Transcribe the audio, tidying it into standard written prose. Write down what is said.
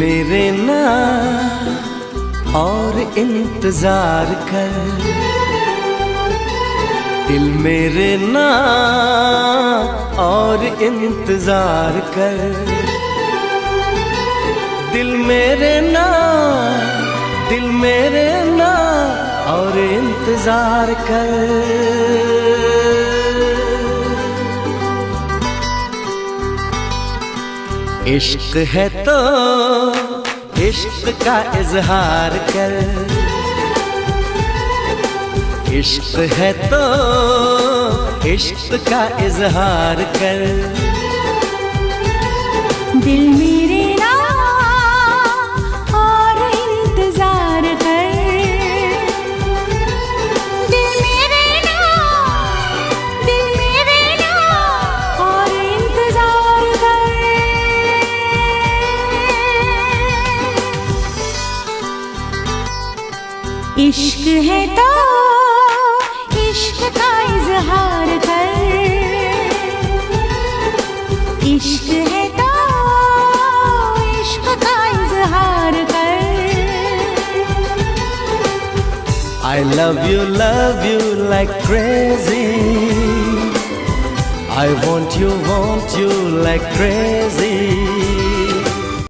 मेरे ना और इंतजार कर, दिल मेरे ना और इंतजार कर, दिल मेरे ना और इंतजार कर। इश्क है तो इश्क का इजहार कर, इश्क है तो इश्क का इजहार कर। दिल मेरे ना और इंतजार कर, दिल मेरे ना और इंतजार कर। इश्क है तो इश्क का इजहार कर, इश्क है तो इश्क का इजहार कर। I love you like crazy, I want you like crazy।